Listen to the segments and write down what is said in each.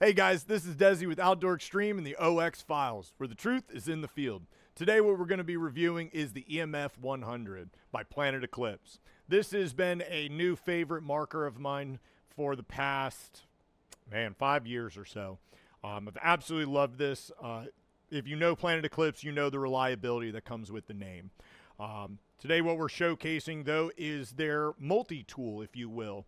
Hey guys, this is Dezi with Outdoor Extreme and the OX Files, where the truth is in the field. Today what we're going to be reviewing is the EMF100 by Planet Eclipse. This has been a new favorite marker of mine for the past, 5 years or so. I've absolutely loved this. If you know Planet Eclipse, you know the reliability that comes with the name. Today what we're showcasing, though, is their multi-tool, if you will.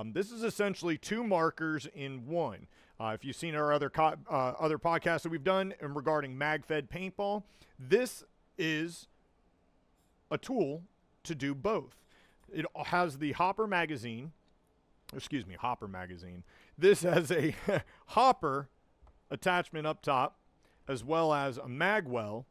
This is essentially two markers in one. If you've seen our other podcasts that we've done regarding Magfed Paintball, this is a tool to do both. It has the Hopper magazine. This has a hopper attachment up top, as well as a magwell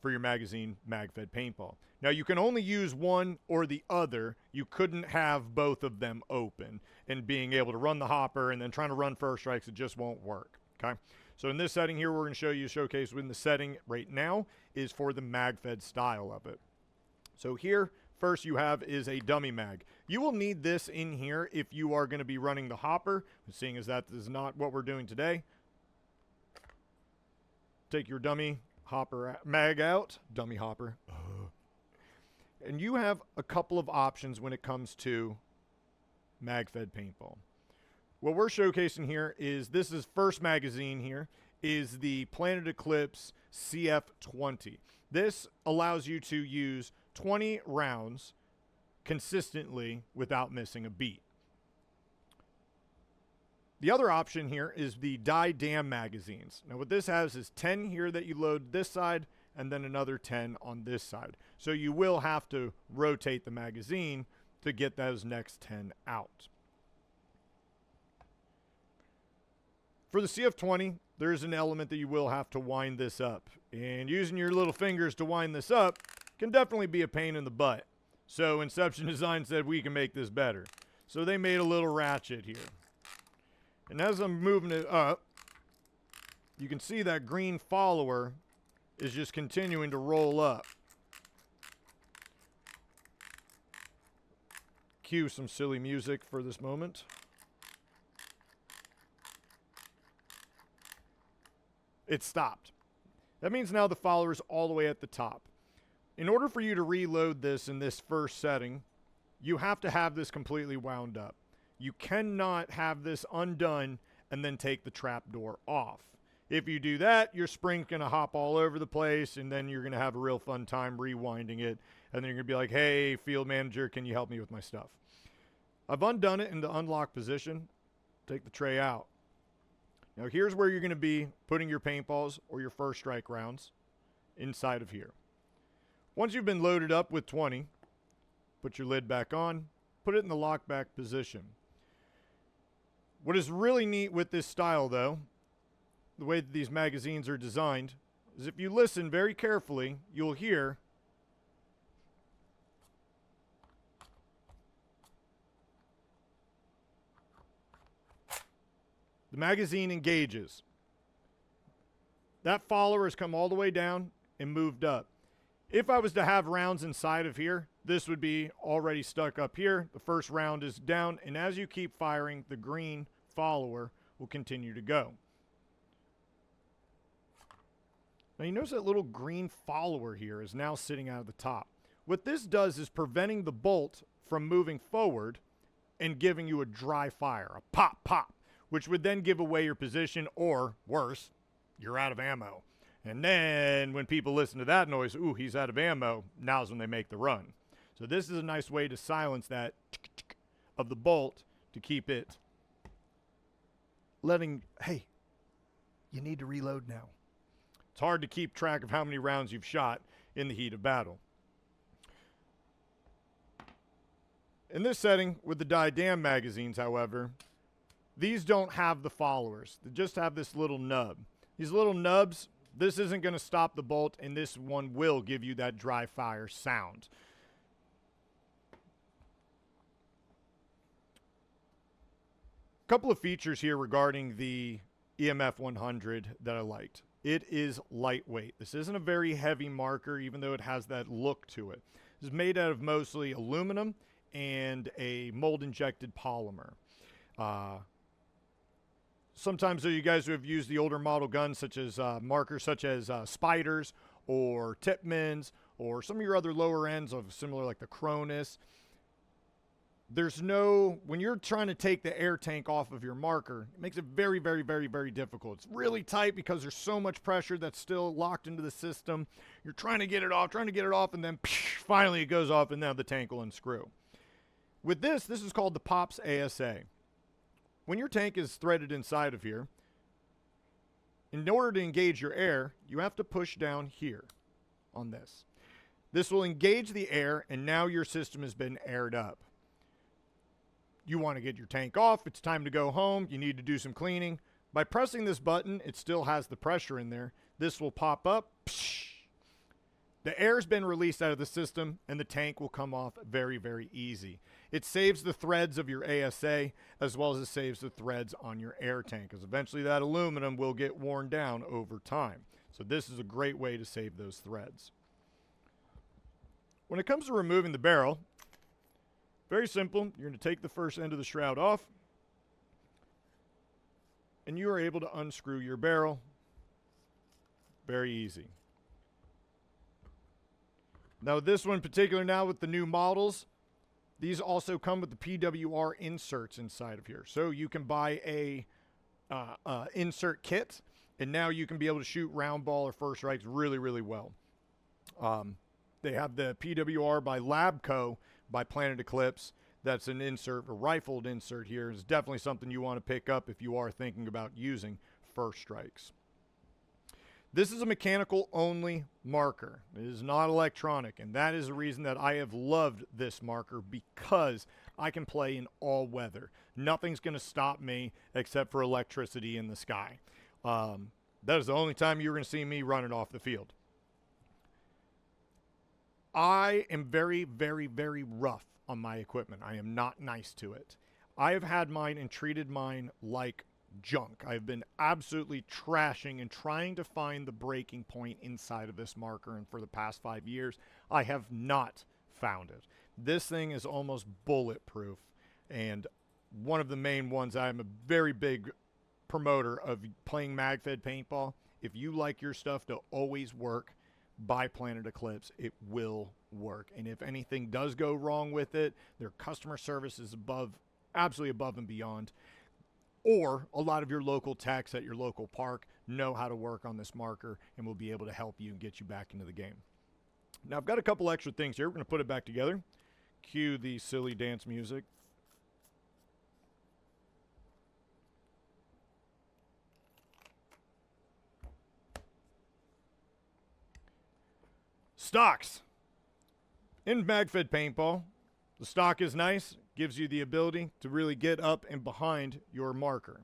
for your magazine Magfed Paintball. Now, you can only use one or the other. You couldn't have both of them open and being able to run the hopper and then trying to run first strikes. It just won't work, okay? So in this setting here, we're going to show you a showcase when the setting right now is for the Magfed style of it. So here, first you have is a dummy mag. You will need this in here if you are going to be running the hopper, seeing as that is not what we're doing today. Take your dummy hopper mag out, dummy hopper. And you have a couple of options when it comes to Magfed Paintball. What we're showcasing here is, this is first magazine here, is the Planet Eclipse CF20. This allows you to use 20 rounds consistently without missing a beat. The other option here is the die-dam magazines. Now what this has is 10 here that you load this side, and then another 10 on this side. So you will have to rotate the magazine to get those next 10 out. For the CF20, there's an element that you will have to wind this up. And using your little fingers to wind this up can definitely be a pain in the butt. So Inception Design said we can make this better. So they made a little ratchet here. And as I'm moving it up, you can see that green follower is just continuing to roll up. Cue some silly music for this moment. It stopped. That means now the follower is all the way at the top. In order for you to reload this in this first setting, you have to have this completely wound up. You cannot have this undone and then take the trap door off. If you do that, your spring's going to hop all over the place, and then you're going to have a real fun time rewinding it. And then you're going to be like, hey, field manager, can you help me with my stuff? I've undone it in the unlock position. Take the tray out. Now here's where you're going to be putting your paintballs or your first strike rounds inside of here. Once you've been loaded up with 20, put your lid back on, put it in the lockback position. What is really neat with this style, though, the way that these magazines are designed, is if you listen very carefully, you'll hear the magazine engages. That follower has come all the way down and moved up. If I was to have rounds inside of here, this would be already stuck up here. The first round is down, and as you keep firing, the green follower will continue to go. Now you notice that little green follower here is now sitting out of the top. What this does is preventing the bolt from moving forward and giving you a dry fire, a pop, pop, which would then give away your position, or worse, you're out of ammo. And then when people listen to that noise, ooh, he's out of ammo, now's when they make the run. So this is a nice way to silence that of the bolt to keep it letting, hey, you need to reload now. It's hard to keep track of how many rounds you've shot in the heat of battle. In this setting, with the die-dam magazines, however, these don't have the followers. They just have this little nub. These little nubs, this isn't going to stop the bolt, and this one will give you that dry fire sound. A couple of features here regarding the EMF100 that I liked. It is lightweight. This isn't a very heavy marker, even though it has that look to it. It's made out of mostly aluminum and a mold-injected polymer. Sometimes you guys who have used the older model guns, such as markers such as Spiders or Tipmans or some of your other lower ends of similar like the Cronus, there's no, when you're trying to take the air tank off of your marker, it makes it very, very, very, very difficult. It's really tight because there's so much pressure that's still locked into the system. You're trying to get it off, and then finally it goes off, and now the tank will unscrew. With this is called the POPS ASA. When your tank is threaded inside of here, in order to engage your air, you have to push down here on this. This will engage the air, and now your system has been aired up. You want to get your tank off, it's time to go home, you need to do some cleaning. By pressing this button, it still has the pressure in there. This will pop up. The air's been released out of the system, and the tank will come off very, very easy. It saves the threads of your ASA, as well as it saves the threads on your air tank, because eventually that aluminum will get worn down over time. So this is a great way to save those threads. When it comes to removing the barrel, very simple. You're going to take the first end of the shroud off, and you are able to unscrew your barrel. Very easy. Now this one in particular, now with the new models, these also come with the PWR inserts inside of here. So you can buy a insert kit, and now you can be able to shoot round ball or first strikes really, really well. They have the PWR by Labco by Planet Eclipse. That's an insert, a rifled insert here. It's definitely something you want to pick up if you are thinking about using first strikes. This is a mechanical only marker. It is not electronic, and that is the reason that I have loved this marker, because I can play in all weather. Nothing's going to stop me except for electricity in the sky. That is the only time you're going to see me running off the field. I am very, very, very rough on my equipment. I am not nice to it. I have had mine and treated mine like junk. I've been absolutely trashing and trying to find the breaking point inside of this marker, and for the past 5 years, I have not found it. This thing is almost bulletproof, and one of the main ones, I'm a very big promoter of playing Magfed paintball. If you like your stuff to always work, buy Planet Eclipse. It will work. And if anything does go wrong with it, their customer service is absolutely above and beyond. Or a lot of your local techs at your local park know how to work on this marker and will be able to help you and get you back into the game. Now I've got a couple extra things here. We're going to put it back together. Cue the silly dance music. Stocks. In Magfed paintball, the stock is nice, gives you the ability to really get up and behind your marker.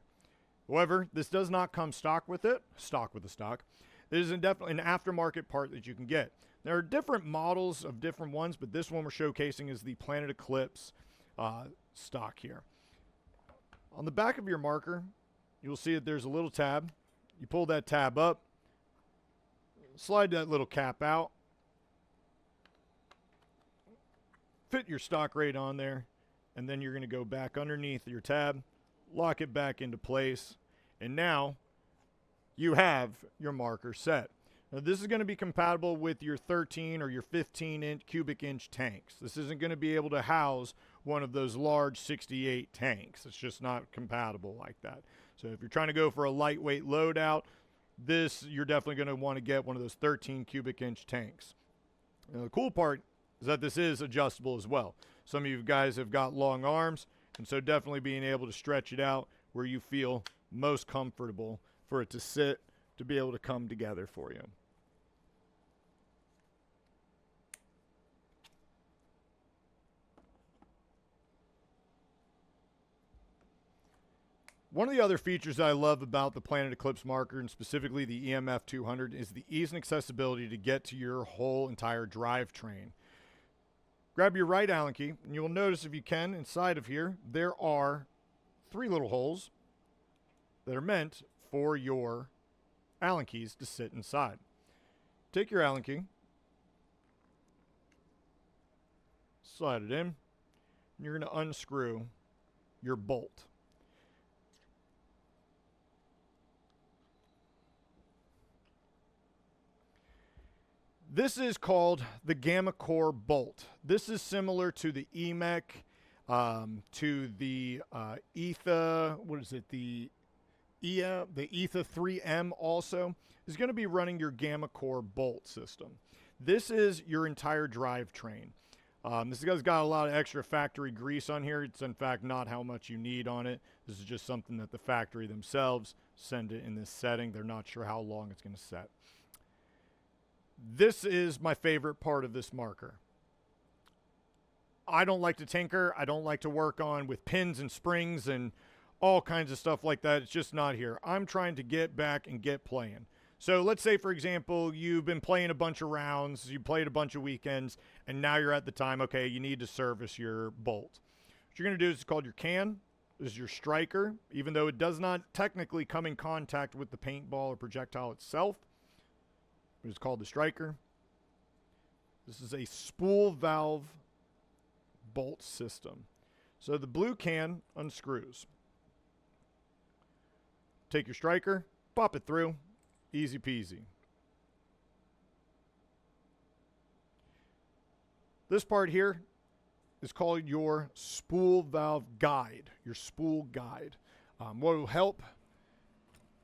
However, this does not come stock with it. Stock with the stock. It is definitely an aftermarket part that you can get. There are different models of different ones, but this one we're showcasing is the Planet Eclipse stock here. On the back of your marker, you'll see that there's a little tab. You pull that tab up, slide that little cap out, fit your stock right on there, and then you're going to go back underneath your tab, lock it back into place, and now you have your marker set. Now this is going to be compatible with your 13 or your 15 cubic inch tanks. This isn't going to be able to house one of those large 68 tanks. It's just not compatible like that. So if you're trying to go for a lightweight loadout, you're definitely going to want to get one of those 13 cubic inch tanks. Now the cool part is that this is adjustable as well. Some of you guys have got long arms, and so definitely being able to stretch it out where you feel most comfortable for it to sit, to be able to come together for you. One of the other features that I love about the Planet Eclipse marker, and specifically the EMF100, is the ease and accessibility to get to your whole entire drivetrain. Grab your right Allen key, and you will notice, if you can, inside of here, there are 3 little holes that are meant for your Allen keys to sit inside. Take your Allen key, slide it in, and you're going to unscrew your bolt. This is called the Gamma Core bolt. This is similar to the EMEC, to the ETHA, what is it, the ETHA 3M also, is going to be running your Gamma Core bolt system. This is your entire drivetrain. This guy's got a lot of extra factory grease on here. It's in fact not how much you need on it. This is just something that the factory themselves send it in this setting. They're not sure how long it's going to set. This is my favorite part of this marker. I don't like to tinker. I don't like to work on with pins and springs and all kinds of stuff like that. It's just not here. I'm trying to get back and get playing. So let's say, for example, you've been playing a bunch of rounds, you played a bunch of weekends, and now you're at the time, okay, you need to service your bolt. What you're going to do is it's called your can. This is your striker, even though it does not technically come in contact with the paintball or projectile itself. It's called the striker. This is a spool valve bolt system. So the blue can unscrews. Take your striker, pop it through, easy peasy. This part here is called your spool valve guide, your spool guide. What will help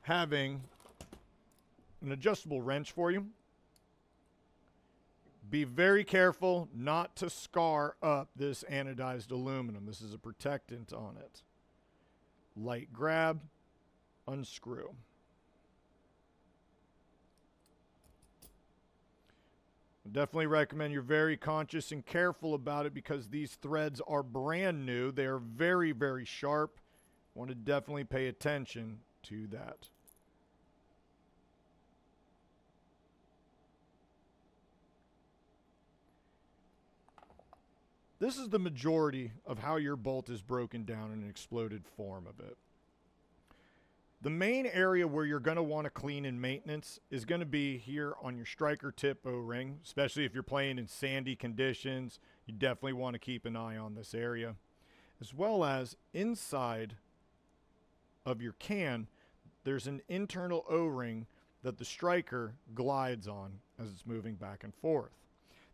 having an adjustable wrench for you. Be very careful not to scar up this anodized aluminum. This is a protectant on it. Light grab, unscrew. I definitely recommend you're very conscious and careful about it because these threads are brand new. They are very, very sharp. Want to definitely pay attention to that. This is the majority of how your bolt is broken down in an exploded form of it. The main area where you're going to want to clean in maintenance is going to be here on your striker tip O-ring, especially if you're playing in sandy conditions. You definitely want to keep an eye on this area. As well as inside of your can, there's an internal O-ring that the striker glides on as it's moving back and forth.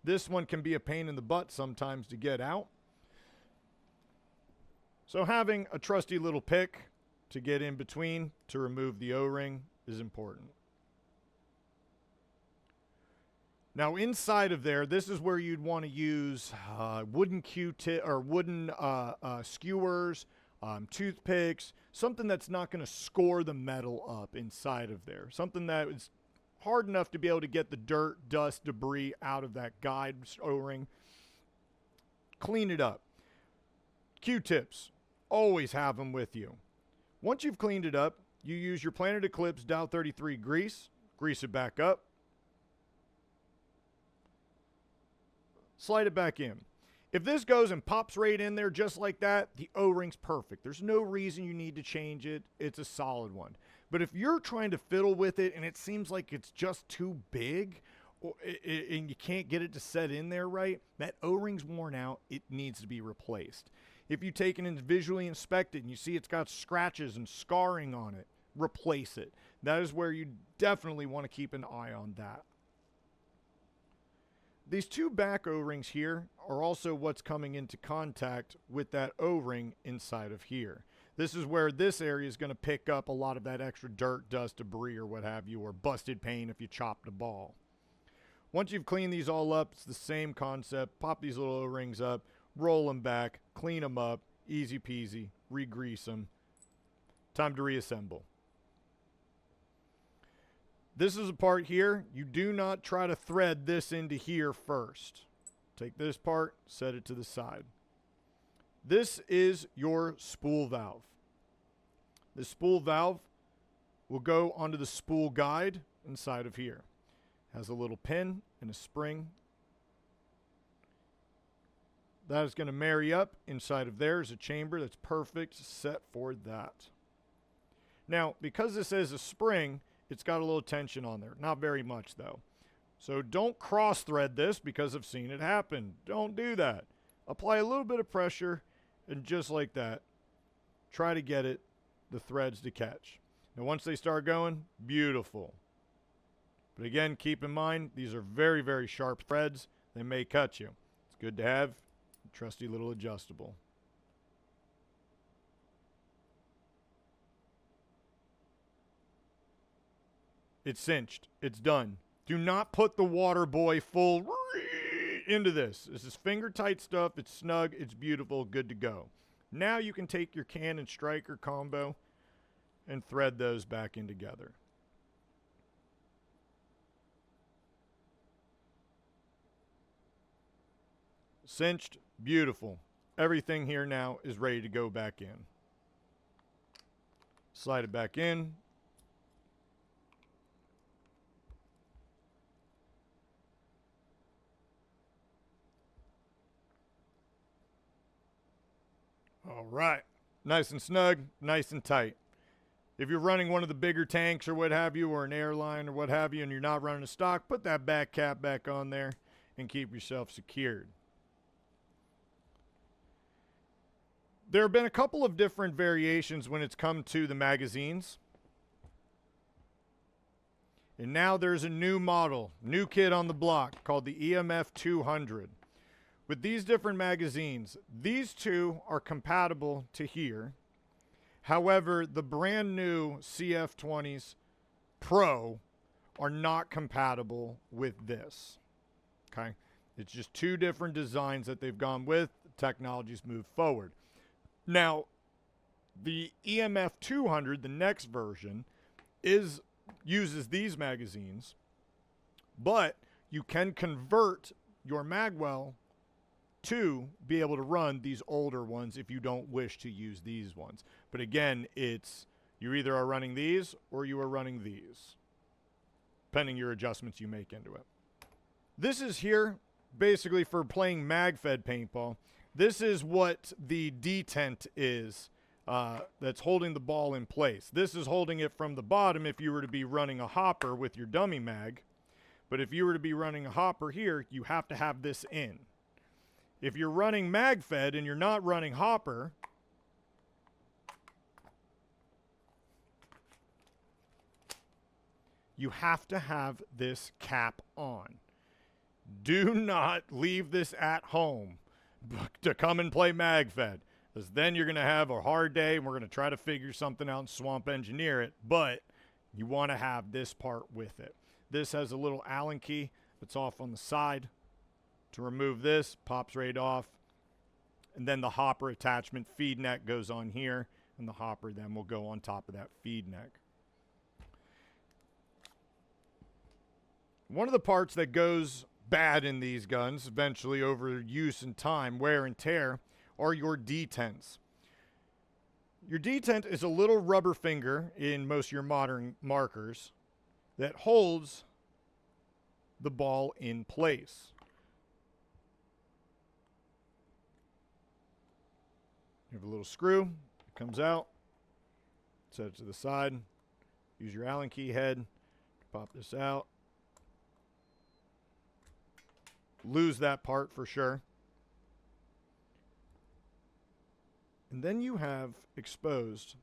This one can be a pain in the butt sometimes to get out. So having a trusty little pick to get in between to remove the O-ring is important. Now inside of there, this is where you'd want to use wooden Q-tip or wooden skewers, toothpicks, something that's not going to score the metal up inside of there. Something that is hard enough to be able to get the dirt, dust, debris out of that guide O-ring. Clean it up. Q-tips, always have them with you. Once you've cleaned it up, you use your Planet Eclipse Dow 33 grease, grease it back up, slide it back in. If this goes and pops right in there just like that, the O-ring's perfect. There's no reason you need to change it. It's a solid one. But if you're trying to fiddle with it and it seems like it's just too big and you can't get it to set in there right, that O-ring's worn out. It needs to be replaced. If you take it and visually inspect it and you see it's got scratches and scarring on it, replace it. That is where you definitely want to keep an eye on that. These two back O-rings here are also what's coming into contact with that O-ring inside of here. This is where this area is going to pick up a lot of that extra dirt, dust, debris, or what have you, or busted paint if you chopped a ball. Once you've cleaned these all up, it's the same concept. Pop these little O-rings up, roll them back, clean them up, easy peasy, re-grease them. Time to reassemble. This is a part here. You do not try to thread this into here first. Take this part, set it to the side. This is your spool valve. The spool valve will go onto the spool guide inside of here. Has a little pin and a spring. That is going to marry up. Inside of there is a chamber that's perfect set for that. Now, because this is a spring, it's got a little tension on there. Not very much, though. So don't cross-thread this because I've seen it happen. Don't do that. Apply a little bit of pressure, and just like that, try to get the threads to catch. Now, once they start going, beautiful. But again, keep in mind, these are very, very sharp threads. They may cut you. It's good to have a trusty little adjustable. It's cinched. It's done. Do not put the water boy full into this. This is finger tight stuff. It's snug. It's beautiful. Good to go. Now you can take your Canon striker combo and thread those back in together. Cinched. Beautiful. Everything here now is ready to go back in. Slide it back in. All right. Nice and snug, nice and tight. If you're running one of the bigger tanks or what have you, or an airline or what have you, and you're not running a stock, put that back cap back on there and keep yourself secured. There have been a couple of different variations when it's come to the magazines. And now there's a new model, new kid on the block called the EMF200. With these different magazines, these two are compatible to here. However, the brand new CF20s Pro are not compatible with this. Okay? It's just two different designs that they've gone with. The technology's moved forward. Now, the EMF200, the next version, uses these magazines, but you can convert your magwell to be able to run these older ones if you don't wish to use these ones. But again, it's you either are running these or you are running these, depending your adjustments you make into it. This is here basically for playing Magfed paintball. This is what the detent is that's holding the ball in place. This is holding it from the bottom if you were to be running a hopper with your dummy mag. But if you were to be running a hopper here, you have to have this in. If you're running Magfed and you're not running hopper, you have to have this cap on. Do not leave this at home to come and play Magfed, because then you're going to have a hard day and we're going to try to figure something out and swamp engineer it, but you want to have this part with it. This has a little Allen key that's off on the side. To remove this, pops right off, and then the hopper attachment feed neck goes on here, and the hopper then will go on top of that feed neck. One of the parts that goes bad in these guns, eventually over use and time, wear and tear, are your detents. Your detent is a little rubber finger in most of your modern markers that holds the ball in place. You have a little screw, it comes out, set it to the side, use your Allen key head to pop this out. Lose that part for sure. And then you have exposed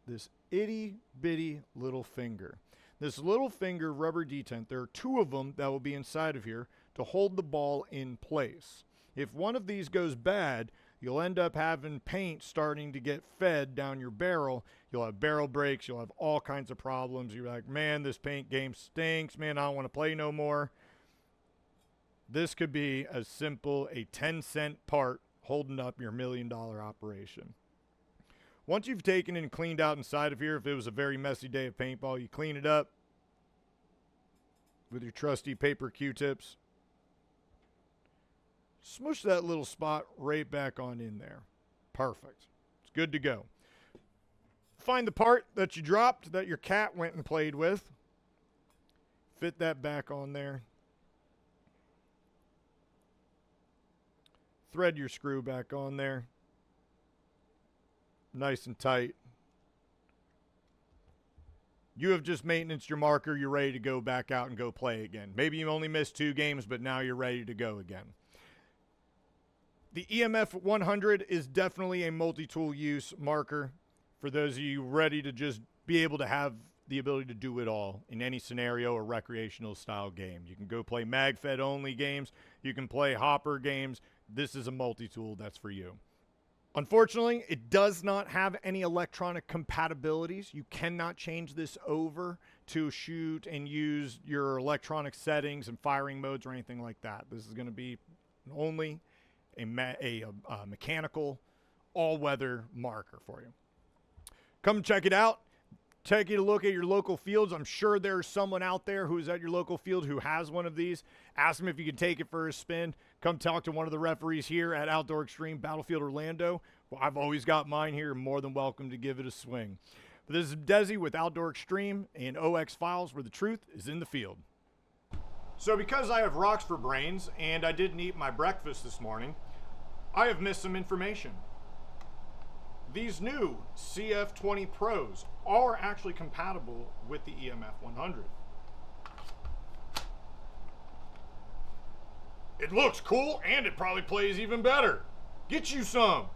this itty bitty little finger. This little finger rubber detent, there are two of them that will be inside of here to hold the ball in place. If one of these goes bad, you'll end up having paint starting to get fed down your barrel. You'll have barrel breaks. You'll have all kinds of problems. You're like, man, this paint game stinks. Man, I don't want to play no more. This could be as simple a 10-cent part holding up your $1 million operation. Once you've taken and cleaned out inside of here, if it was a very messy day of paintball, you clean it up with your trusty paper Q-tips. Smush that little spot right back on in there. Perfect. It's good to go. Find the part that you dropped that your cat went and played with. Fit that back on there. Thread your screw back on there. Nice and tight. You have just maintained your marker. You're ready to go back out and go play again. Maybe you only missed 2 games, but now you're ready to go again. The EMF100 is definitely a multi-tool use marker for those of you ready to just be able to have the ability to do it all in any scenario or recreational style game. You can go play Magfed only games. You can play hopper games. This is a multi-tool that's for you. Unfortunately, it does not have any electronic compatibilities. You cannot change this over to shoot and use your electronic settings and firing modes or anything like that. This is going to be only a mechanical all-weather marker for you. Come check it out. Take a look at your local fields. I'm sure there's someone out there who's at your local field who has one of these. Ask them if you can take it for a spin. Come talk to one of the referees here at Outdoor Extreme Battlefield Orlando. Well, I've always got mine here. More than welcome to give it a swing. But this is Dezi with Outdoor Extreme and OXFiles, where the truth is in the field. So because I have rocks for brains and I didn't eat my breakfast this morning, I have missed some information. These new CF20 Pros are actually compatible with the EMF100. It looks cool and it probably plays even better. Get you some.